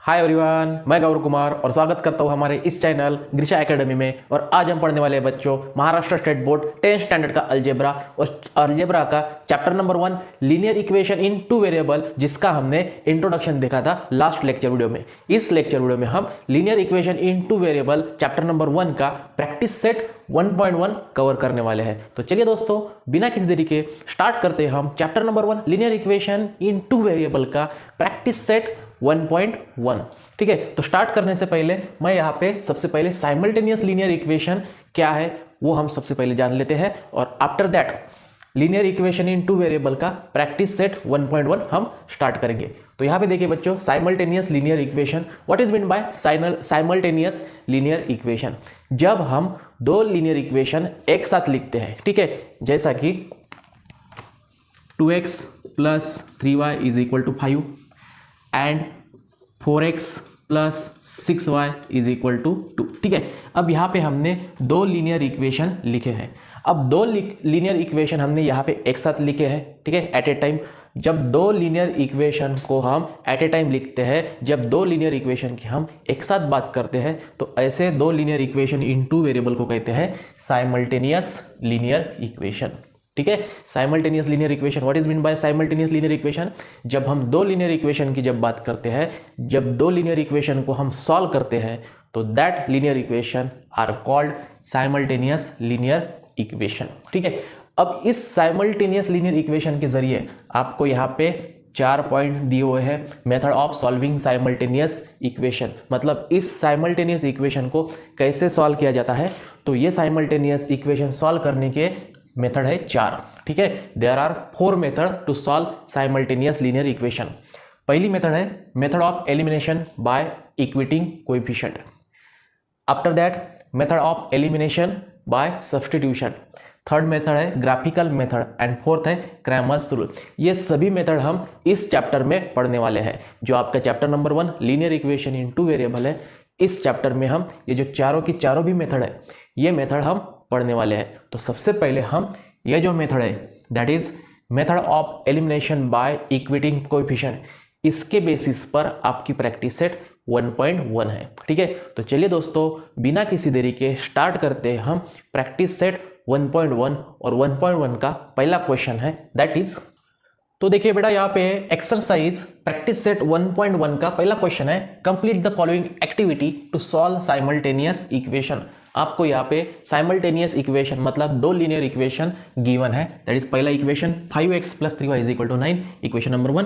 Hi everyone, मैं गौरव कुमार और स्वागत करता हूं हमारे इस चैनल ग्रीशा एकेडमी में। और आज हम पढ़ने वाले बच्चों Maharashtra state board 10th standard का अलजेब्रा और अलजेब्रा का चैप्टर नंबर 1 लीनियर इक्वेशन इन टू वेरिएबल, जिसका हमने इंट्रोडक्शन देखा था लास्ट लेक्चर वीडियो में। इस लेक्चर वीडियो में हम लीनियर इक्वेशन इन टू वेरिएबल चैप्टर नंबर 1 का प्रैक्टिस सेट 1.1 कवर करने वाले हैं। तो चलिए दोस्तों, बिना किसी देरी के स्टार्ट करते हैं हम चैप्टर नंबर 1 लीनियर इक्वेशन इन टू वेरिएबल का प्रैक्टिस सेट 1.1। ठीक है, तो स्टार्ट करने से पहले मैं यहाँ पे सबसे पहले साइमल्टेनियस लीनियर इक्वेशन क्या है वो हम सबसे पहले जान लेते हैं, और after that linear equation in two variable का प्रैक्टिस सेट 1.1 हम स्टार्ट करेंगे। तो यहाँ पे देखिए बच्चों, simultaneous linear equation, what is mean by simultaneous linear equation? जब हम दो लीनियर इक्वेशन एक साथ लिखते हैं, ठीक है, जैसा कि 2x plus 3y is equal to 5 and 4x plus 6y is equal to 2। ठीक है, अब यहाँ पे हमने दो लीनियर इक्वेशन लिखे हैं। अब दो लीनियर इक्वेशन हमने यहाँ पे एक साथ लिखे हैं, ठीक है, एट ए टाइम। जब दो लीनियर इक्वेशन को हम एट ए टाइम लिखते हैं, जब दो लीनियर इक्वेशन की हम एक साथ बात करते हैं, तो ऐसे दो लीनियर इक्वेशन इन टू वेरिएबल को कहते हैं साइमल्टेनियस लीनियर इक्वेशन। ठीक है, simultaneous linear equation, what is mean by simultaneous linear equation? जब हम दो लीनियर इक्वेशन की जब बात करते हैं, जब दो लीनियर इक्वेशन को हम सॉल्व करते हैं, तो that linear equation are called simultaneous linear equation. ठीक है, अब इस साइमल्टेनियस लीनियर इक्वेशन के जरिए आपको यहाँ पे 4 पॉइंट दिए हुए हैं। Method of solving simultaneous equation, मतलब इस साइमल्टेनियस इक्वेशन को कैसे सॉल्व किया जाता है। तो ये साइमल्टेनियस इक्वेशन सॉल्व करने के मेथड है 4। ठीक है, there are 4 method to solve simultaneous linear equation. पहली मेथड है method of elimination by equating coefficient. After that method of elimination by substitution. Third method है ग्राफिकल मेथड एंड फोर्थ है Cramer's rule. ये सभी method हम इस chapter में पढ़ने वाले हैं, जो आपका चैप्टर नंबर 1 लीनियर इक्वेशन इन टू वेरिएबल है। इस चैप्टर में हम ये जो चारों की चारों भी मेथड है, ये मेथड हम पढ़ने वाले हैं। तो सबसे पहले हम ये जो मेथड है, that is method of elimination by equating coefficient, इसके बेसिस पर आपकी प्रैक्टिस सेट 1.1 है। ठीक है, तो चलिए दोस्तों, बिना किसी देरी के स्टार्ट करते हैं हम प्रैक्टिस सेट 1.1। और 1.1 का पहला क्वेश्चन है, दैट इज, तो देखिए बेटा, यहाँ पे एक्सरसाइज प्रैक्टिस सेट 1.1 का पहला क्वेश्चन है, complete the following activity to solve simultaneous equation. आपको यहाँ पे साइमल्टेनियस इक्वेशन मतलब दो लीनियर इक्वेशन गिवन है, दैट इज पहला equation 5x plus 3y is equal to 9, equation number 1,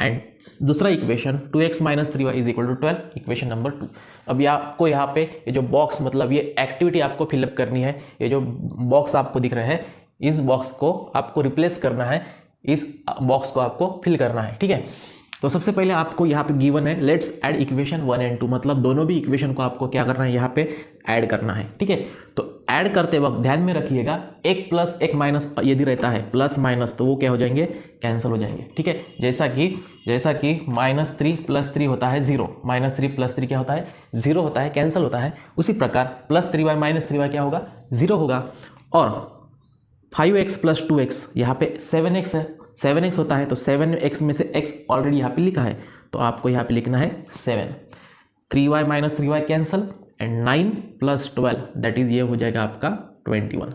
and दूसरा equation 2x minus 3y is equal to 12, equation number 2। अब आपको यहाँ पे ये जो बॉक्स, मतलब ये एक्टिविटी आपको फिलअप करनी है। ये जो बॉक्स आपको दिख रहा है, इस बॉक्स को आपको रिप्लेस करना है, इस बॉक्स को आपको फिल करना है। ठीक है, तो सबसे पहले आपको यहाँ पे गिवन है, लेट्स ऐड इक्वेशन 1 एंड 2, मतलब दोनों भी इक्वेशन को आपको क्या करना है, यहाँ पे ऐड करना है। ठीक है, तो ऐड करते वक्त ध्यान में रखिएगा, एक प्लस एक माइनस यदि रहता है, प्लस माइनस, तो वो क्या हो जाएंगे, कैंसिल हो जाएंगे। ठीक है, जैसा कि -3 प्लस 3 होता है 0, -3 प्लस 3 क्या होता है, 0 होता है, कैंसिल होता है। उसी प्रकार प्लस 3y माइनस 3y क्या होगा, 0 होगा। और 5x प्लस 2x, यहाँ पे 7x है, 7x होता है, तो 7x में से x ऑलरेडी यहाँ पे लिखा है, तो आपको यहाँ पे लिखना है 7। 3y minus 3y cancel, and 9 plus 12 that is, ये हो जाएगा आपका 21।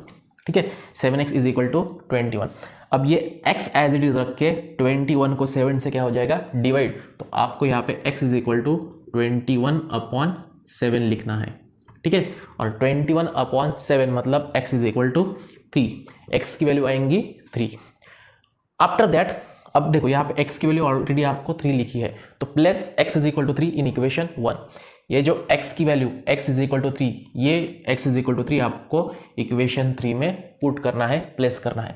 ठीक है, 7x इज इक्वल टू 21। अब ये x एज इट इज रख के 21 को 7 से क्या हो जाएगा, डिवाइड, तो आपको यहाँ पे x इज इक्वल टू 21/7 लिखना है। ठीक है, और 21/7 मतलब x is equal to 3, x की वैल्यू आएंगी 3। आफ्टर दैट, अब देखो यहाँ पे x की वैल्यू ऑलरेडी आपको 3 लिखी है, तो plus x is equal to 3 in equation 1। ये जो x की value x is equal to 3, ये x इज इक्वल टू 3 आपको इक्वेशन 3 में पुट करना है, प्लेस करना है।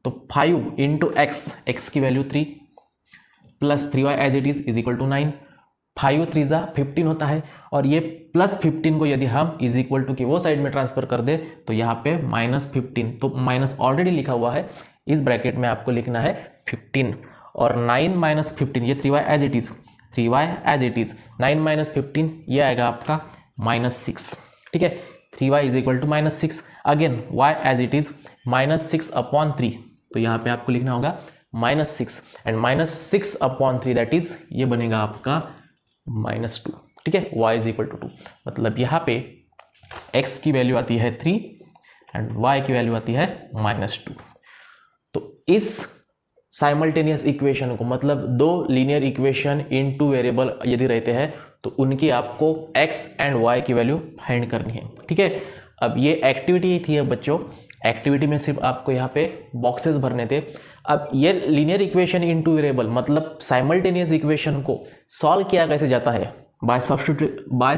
तो 5 इंटू x की value 3 plus 3y as it is equal to 9, 5 3 जा 15 होता है, और ये प्लस 15 को यदि हम इज इक्वल टू की वो साइड में ट्रांसफर कर दे, तो यहाँ पे -15, तो माइनस ऑलरेडी लिखा हुआ है, इस ब्रैकेट में आपको लिखना है 15, और 9 माइनस 15, ये 3y as it is, 3y as it is, 9 minus 15 ये आएगा आपका -6। ठीक है, 3y is equal to -6, again y as it is -6/3, तो यहाँ पे आपको लिखना होगा -6, एंड -6/3 दैट इज, ये बनेगा आपका -2, ठीक है, y इज इक्वल टू 2, मतलब यहाँ पे x की वैल्यू आती है 3 एंड y की वैल्यू आती है -2। तो इस साइमल्टेनियस इक्वेशन को, मतलब दो लीनियर इक्वेशन इन टू वेरिएबल यदि रहते हैं तो उनकी आपको x एंड y की वैल्यू फाइंड करनी है, ठीक है। अब ये एक्टिविटी थी बच्चों, एक्टिविटी में सिर्फ आपको यहाँ पे बॉक्सेस भरने थे। अब ये लीनियर इक्वेशन इन टू वेरिएबल मतलब साइमल्टेनियस इक्वेशन को सॉल्व किया कैसे जाता है, बाय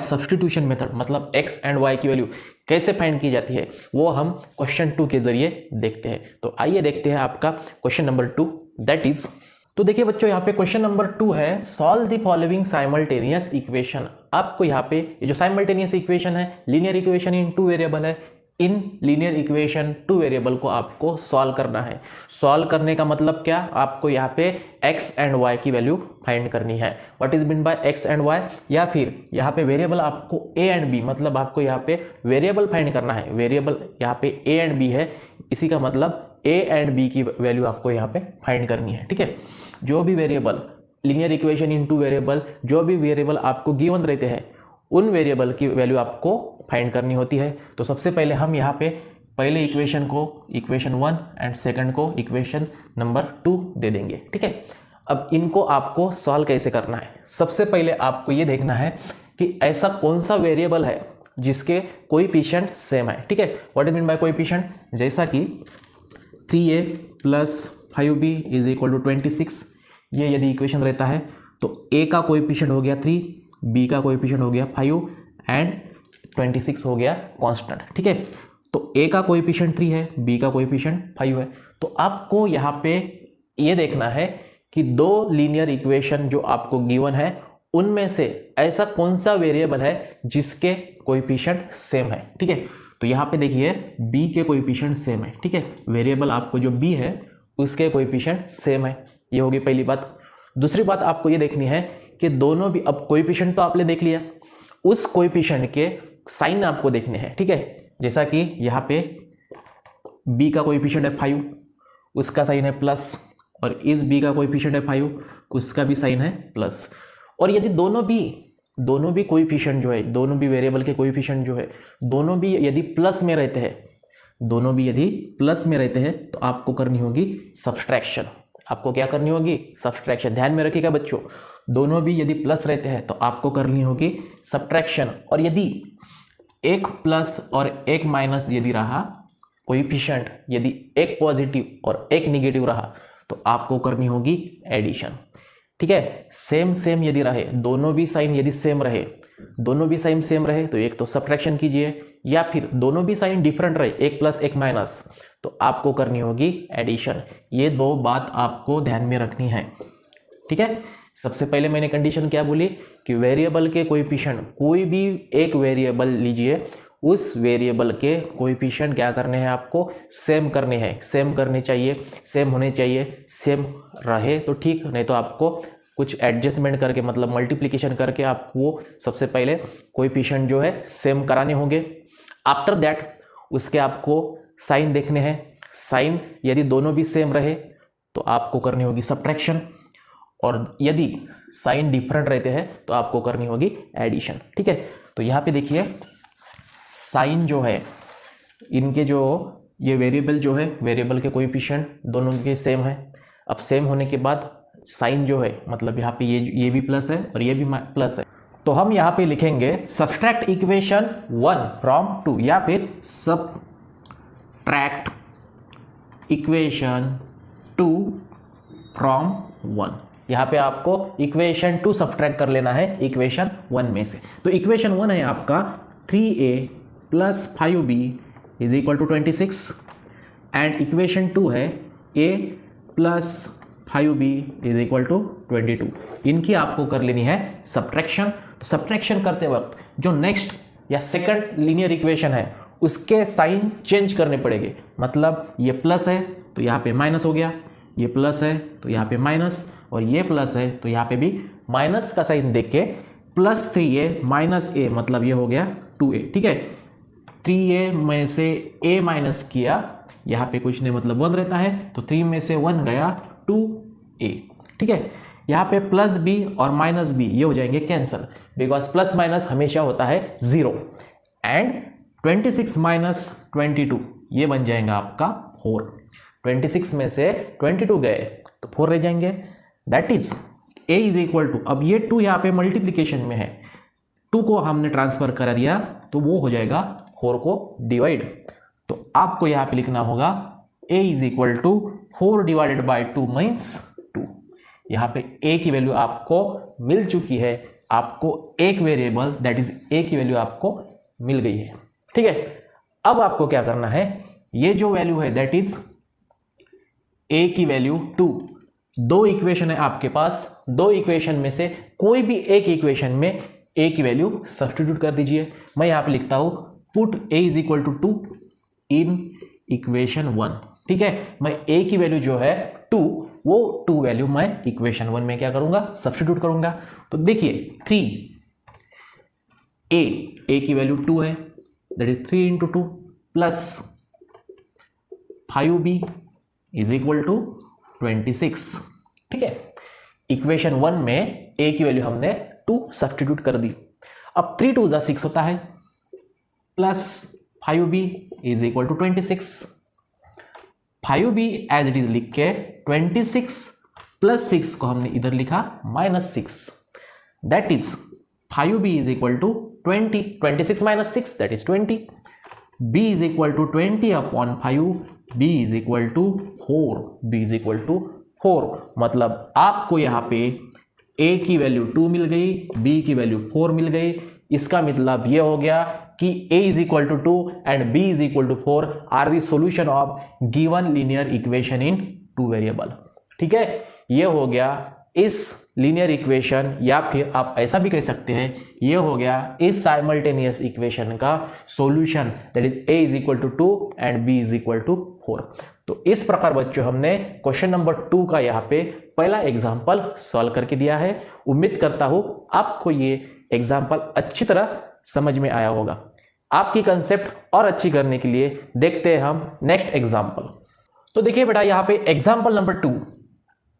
सब्स्टिट्यूशन मेथड, मतलब x एंड y की वैल्यू कैसे फाइंड की जाती है वो हम क्वेश्चन 2 के जरिए देखते हैं। तो आइए देखते हैं आपका क्वेश्चन नंबर 2, दैट इज, तो देखिए बच्चों यहाँ पे क्वेश्चन नंबर 2 है, solve the following simultaneous equation. आपको यहाँ पे ये जो साइमल्टेनियस इक्वेशन है, लीनियर इक्वेशन इन टू वेरिएबल है, in linear equation two variable को आपको सॉल्व करना है। सॉल्व करने का मतलब क्या, आपको यहाँ पे x एंड y की वैल्यू फाइंड करनी है। What is mean by x and y, या फिर यहाँ पे वेरिएबल आपको a एंड b, मतलब आपको यहाँ पे वेरिएबल फाइंड करना है। वेरिएबल यहाँ पे a एंड b है, इसी का मतलब a एंड b की वैल्यू आपको यहाँ पे फाइंड करनी है, ठीक है। जो भी वेरिएबल लीनियर इक्वेशन इन टू वेरिएबल, जो भी वेरिएबल आपको गिवन रहते हैं उन वेरिएबल की वैल्यू आपको फाइंड करनी होती है। तो सबसे पहले हम यहाँ पे पहले इक्वेशन को इक्वेशन 1 एंड सेकंड को इक्वेशन नंबर 2 दे देंगे, ठीक है। अब इनको आपको सॉल्व कैसे करना है, सबसे पहले आपको ये देखना है कि ऐसा कौन सा वेरिएबल है जिसके कोएफिशिएंट सेम है, ठीक है। What is mean by coefficient, जैसा कि 3a plus 5b is equal to 26, ये यदि इक्वेशन रहता है तो a का कोएफिशिएंट हो गया 3, b का कोएफिशिएंट हो गया 5 एंड 26 हो गया कांस्टेंट, ठीक है। तो a का कोएफिशिएंट 3 है, b का कोएफिशिएंट 5 है। तो आपको यहाँ पे ये देखना है कि दो लीनियर इक्वेशन जो आपको गिवन है उनमें से ऐसा कौन सा वेरिएबल है जिसके कोएफिशिएंट सेम है, ठीक है। तो यहाँ पे देखिए b के कोएफिशिएंट सेम है, ठीक है। वेरिएबल आपको जो b है उसके कोएफिशिएंट सेम है, ये होगी पहली बात। दूसरी बात आपको ये देखनी है कि दोनों भी, अब कोएफिशिएंट तो आपने देख लिया, उस कोएफिशिएंट के साइन आपको देखने हैं, ठीक है। जैसा कि यहाँ पे b का कोएफिशिएंट है 5, उसका साइन है प्लस, और इस b का कोएफिशिएंट है 5, उसका भी साइन है प्लस। और यदि दोनों भी कोएफिशिएंट जो है, दोनों भी वेरिएबल के कोएफिशिएंट जो है, दोनों भी यदि प्लस में रहते हैं, दोनों भी यदि प्लस में रहते हैं तो आपको करनी होगी सब्सट्रैक्शन। आपको क्या करनी होगी, सब्सट्रैक्शन। ध्यान में रखिएगा बच्चों, दोनों भी यदि प्लस रहते हैं तो आपको करनी होगी सब्ट्रैक्शन। और यदि एक प्लस और एक माइनस यदि रहा कोएफिशिएंट, यदि एक पॉजिटिव और एक निगेटिव रहा तो आपको करनी होगी एडिशन, ठीक है। सेम यदि रहे, दोनों भी साइन यदि सेम रहे, दोनों भी साइन सेम रहे तो एक तो सब्ट्रैक्शन कीजिए, या फिर दोनों भी साइन डिफरेंट रहे, एक प्लस एक माइनस, तो आपको करनी होगी एडिशन। ये दो बात आपको ध्यान में रखनी है, ठीक है। सबसे पहले मैंने कंडीशन क्या बोली कि वेरिएबल के कोएफिशिएंट, कोई भी एक वेरिएबल लीजिए, उस वेरिएबल के कोएफिशिएंट क्या करने हैं, आपको सेम करने हैं, सेम करने चाहिए, सेम होने चाहिए। सेम रहे तो ठीक, नहीं तो आपको कुछ एडजस्टमेंट करके, मतलब मल्टीप्लिकेशन करके आपको सबसे पहले कोएफिशिएंट जो है सेम कराने होंगे। आफ्टर दैट उसके आपको साइन देखने हैं, साइन यदि दोनों भी सेम रहे तो आपको करनी होगी सब्ट्रैक्शन, और यदि साइन डिफरेंट रहते हैं तो आपको करनी होगी एडिशन, ठीक है। तो यहाँ पे देखिए साइन जो है, इनके जो ये वेरिएबल जो है, वेरिएबल के कोएफिशिएंट दोनों के सेम है। अब सेम होने के बाद साइन जो है, मतलब यहाँ पे ये भी प्लस है और ये भी प्लस है, तो हम यहाँ पे लिखेंगे सब्सट्रैक्ट इक्वेशन 1 फ्रॉम 2, या फिर सब्ट्रैक्ट इक्वेशन 2 फ्रॉम 1। यहाँ पे आपको इक्वेशन 2 सब्ट्रैक्ट कर लेना है इक्वेशन 1 में से। तो इक्वेशन 1 है आपका 3a plus 5b is equal to 26, and equation 2 है a plus 5b is equal to 22। इनकी आपको कर लेनी है सब्ट्रैक्शन। तो सब्ट्रैक्शन करते वक्त जो नेक्स्ट या सेकंड लीनियर इक्वेशन है उसके साइन चेंज करने पड़ेंगे, मतलब ये प्लस है तो यहाँ पे माइनस हो गया, ये प्लस है तो यहाँ पे माइनस, और ये प्लस है तो यहाँ पे भी माइनस का साइन देख के प्लस 3a माइनस a, मतलब ये हो गया 2a, ठीक है। 3a में से a माइनस किया, यहाँ पे कुछ नहीं, मतलब 1 रहता है, तो 3 में से 1 गया 2a, ठीक है। यहाँ पे प्लस बी और माइनस बी ये हो जाएंगे कैंसल, बिकॉज प्लस माइनस हमेशा होता है 0। एंड 26 माइनस 22 ये बन जाएगा आपका 4। 26 में से 22 गए तो 4 रह जाएंगे। That is a is equal to, अब ये 2 यहाँ पे मल्टीप्लीकेशन में है, 2 को हमने ट्रांसफर कर दिया तो वो हो जाएगा 4 को डिवाइड। तो आपको यहाँ पे लिखना होगा a is equal to 4 divided by 2 means 2। यहाँ पे a की वैल्यू आपको मिल चुकी है, आपको एक वेरिएबल दैट इज a की वैल्यू आपको मिल गई है। ठीक है, अब आपको क्या करना है, ये जो वैल्यू है दैट इज a की वैल्यू 2, 2 इक्वेशन है आपके पास, 2 इक्वेशन में से कोई भी एक इक्वेशन में a की वैल्यू सब्स्टिट्यूट कर दीजिए। मैं यहाँ पे लिखता हूँ put a is equal to 2 in equation 1। ठीक है, मैं a की वैल्यू जो है 2, वो 2 वैल्यू मैं इक्वेशन 1 में क्या करूंगा, सब्स्टिट्यूट करूंगा। तो देखिए 3a की वैल्यू 2 है, that is 3 into 2 plus 5b is equal to 26। ठीक है, इक्वेशन 1 में a की वैल्यू हमने 2 सब्स्टिट्यूट कर दी। अब 3 2 6 होता है, plus 5b is equal to 26। 5b as it is लिख के 26 प्लस 6 को हमने इधर लिखा -6, that is 5b is equal to 20, 26 minus 6 that is 20, b is equal to 20 upon 5, b is equal to 4, b is equal to 4। मतलब आपको यहाँ पे a की वैल्यू 2 मिल गई, b की वैल्यू 4 मिल गई। इसका मतलब ये हो गया कि a is equal to 2 and b is equal to 4 are the solution of given linear equation in 2 variable. ठीक है, ये हो गया इस लीनियर इक्वेशन, या फिर आप ऐसा भी कह सकते हैं ये हो गया इस साइमल्टेनियस इक्वेशन का solution, that is a is equal to 2 and b is equal to 4। तो इस प्रकार बच्चों हमने क्वेश्चन नंबर 2 का यहाँ पे पहला एग्जाम्पल सॉल्व करके दिया है। उम्मीद करता हूँ आपको ये एग्जाम्पल अच्छी तरह समझ में आया होगा। आपकी कंसेप्ट और अच्छी करने के लिए देखते हैं हम नेक्स्ट एग्जाम्पल। तो देखिए बेटा, यहाँ पे example number 2,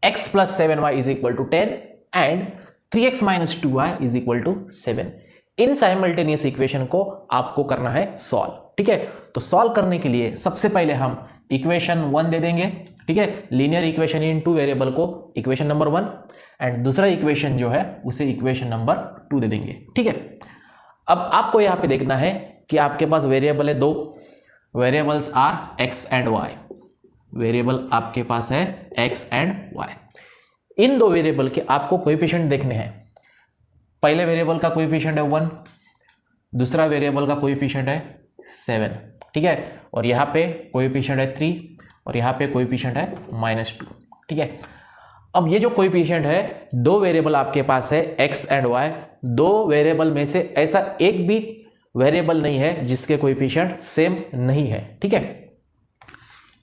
x plus 7y is equal to 10 and 3x minus 2y is equal to 7। इन साइमल्टेनियस इक्वेशन को आपको करना है सॉल्व। ठीक है, तो सॉल्व करने के लिए सबसे पहले हम इक्वेशन 1 दे देंगे। ठीक है, लीनियर इक्वेशन इन 2 वेरिएबल को इक्वेशन नंबर 1 एंड दूसरा इक्वेशन जो है उसे इक्वेशन नंबर 2 दे देंगे। ठीक है, अब आपको यहाँ पे देखना है कि आपके पास वेरिएबल है 2, variables are x and y। Variable आपके पास है x एंड y। इन 2 वेरिएबल के आपको कोएफिशिएंट देखने हैं। पहले वेरिएबल का कोएफिशिएंट है 1, दूसरा वेरिएबल का कोएफिशिएंट है 7। ठीक है, और यहाँ पे कोएफिशिएंट है 3 और यहाँ पे कोएफिशिएंट है -2। ठीक है, अब ये जो कोएफिशिएंट है, 2 वेरिएबल आपके पास है x एंड y। 2 वेरिएबल में से ऐसा एक भी वेरिएबल नहीं है जिसके कोएफिशिएंट सेम नहीं है। ठीक है,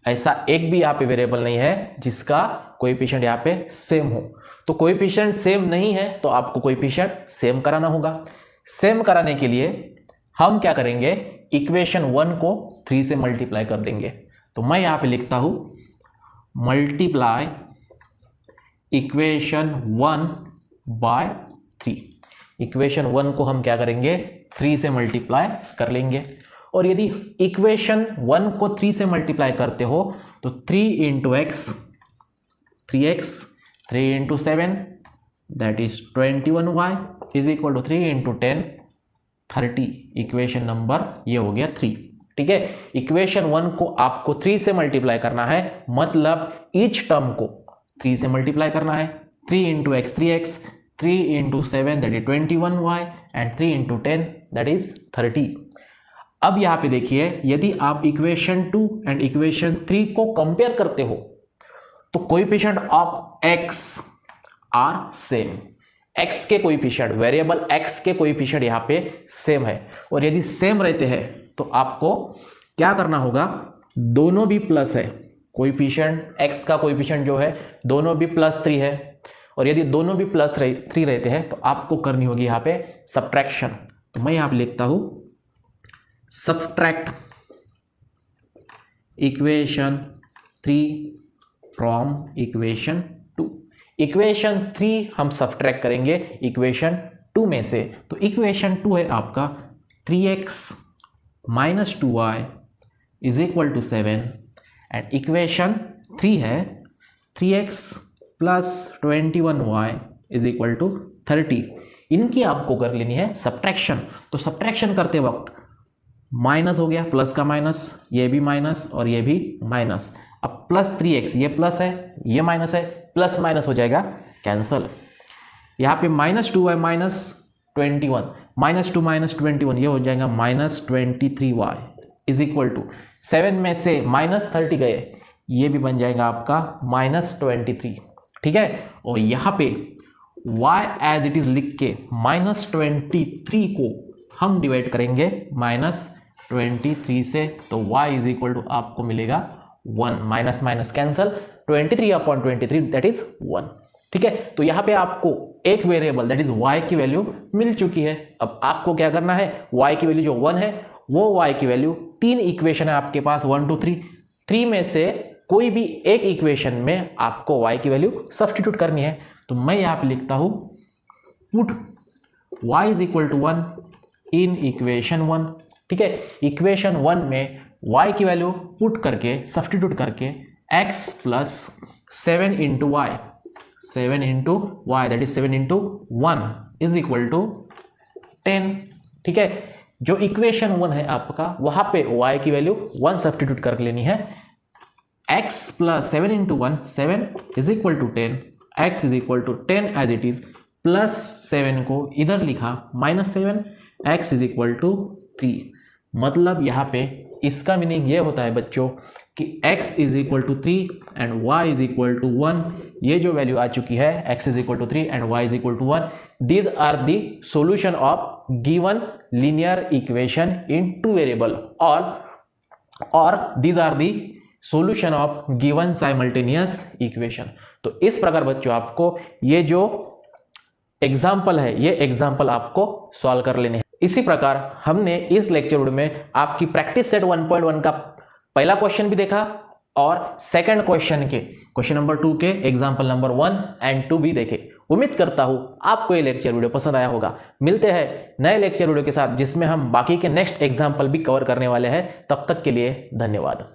ऐसा एक भी यहाँ पे वेरिएबल नहीं है जिसका कोएफिशिएंट यहाँ पे सेम हो। तो कोएफिशिएंट सेम नहीं है तो आपको कोएफिशिएंट सेम कराना होगा। सेम कराने के लिए हम क्या करेंगे, इक्वेशन 1 को 3 से मल्टीप्लाई कर देंगे। तो मैं यहाँ पे लिखता हूँ मल्टीप्लाई इक्वेशन 1 बाय 3। इक्वेशन 1 को हम क्या करेंगे, 3 से मल्टीप्लाई कर लेंगे। और यदि इक्वेशन 1 को 3 से मल्टीप्लाई करते हो तो 3 into X 3x, 3 into 7 that is 21y is equal to 3 into 10 30। Equation number ये हो गया 3। ठीक है, इक्वेशन 1 को आपको 3 से मल्टीप्लाई करना है, मतलब ईच टर्म को 3 से मल्टीप्लाई करना है। 3 into X 3x, 3 into 7 that is 21y and 3 into 10 that is 30। अब यहाँ पे देखिए, यदि आप इक्वेशन 2 एंड इक्वेशन 3 को कंपेयर करते हो तो coefficient of x are same. x के कोएफिशिएंट, वेरिएबल x के कोएफिशिएंट यहाँ पे सेम है। और यदि सेम रहते हैं तो आपको क्या करना होगा, दोनों भी प्लस है। कोएफिशिएंट x का कोएफिशिएंट जो है दोनों भी +3 है। और यदि दोनों भी +3 रहते हैं तो आपको करनी होगी यहाँ पे सब्ट्रैक्शन। तो मैं यहाँ पे लिखता हूँ subtract equation 3 from equation 2। Equation 3 हम सब्ट्रैक्ट करेंगे इक्वेशन 2 में से। तो इक्वेशन 2 है आपका 3x minus 2y is equal to 7 and equation 3 है 3x plus 21y is equal to 30। इनकी आपको कर लेनी है सब्ट्रैक्शन। तो सब्ट्रैक्शन करते वक्त माइनस हो गया, प्लस का माइनस, ये भी माइनस और ये भी माइनस। अब प्लस 3x, ये प्लस है ये माइनस है, प्लस माइनस हो जाएगा कैंसल। यहाँ पे minus 2y minus 21, minus 2 minus 21 ये हो जाएगा minus 23y is equal to 7 में से माइनस 30 गए, ये भी बन जाएगा आपका माइनस 23। ठीक है, और यहाँ पे y एज इट इज लिख के माइनस 23 को हम डिवाइड करेंगे माइनस 23 से, तो y इज इक्वल टू आपको मिलेगा 1, minus minus cancel, 23/23 that is 1। ठीक है, तो यहाँ पे आपको एक वेरिएबल दैट इज y की वैल्यू मिल चुकी है। अब आपको क्या करना है, y की वैल्यू जो 1 है वो y की वैल्यू 3 इक्वेशन है आपके पास 1 2 3 में से कोई भी एक इक्वेशन में आपको y की वैल्यू सब्स्टिट्यूट करनी है। तो मैं यहाँ पे लिखता हूँ put y is equal to 1 in equation 1। ठीक है, इक्वेशन 1 में y की वैल्यू पुट करके सब्स्टिट्यूट करके x plus 7 into y, 7 into y that is 7 into 1 is equal to 10। ठीक है, जो इक्वेशन 1 है आपका वहां पे y की वैल्यू 1 सब्स्टिट्यूट कर लेनी है। x plus 7 into 1 7 is equal to 10, x is equal to 10 as it is, plus 7 को इधर लिखा minus 7, x is equal to 3। मतलब यहाँ पे इसका मीनिंग ये होता है बच्चों कि x is equal to 3 and y is equal to 1। ये जो वैल्यू आ चुकी है x is equal to 3 and y is equal to 1, these are the solution of given linear equation in 2 variable और these are the solution of given simultaneous equation. तो इस प्रकार बच्चों आपको ये जो एग्जाम्पल है ये एग्जाम्पल आपको सॉल्व कर लेने हैं। इसी प्रकार हमने इस लेक्चर में आपकी प्रैक्टिस सेट 1.1 का पहला क्वेश्चन भी देखा और सेकंड क्वेश्चन के क्वेश्चन नंबर 2 के एग्जाम्पल नंबर 1 एंड 2 भी देखे। उम्मीद करता हूं आपको ये लेक्चर वीडियो पसंद आया होगा। मिलते हैं नए लेक्चर वीडियो के साथ जिसमें हम बाकी के नेक्स्ट एग्जाम्पल भी कवर करने वाले हैं। तब तक के लिए धन्यवाद।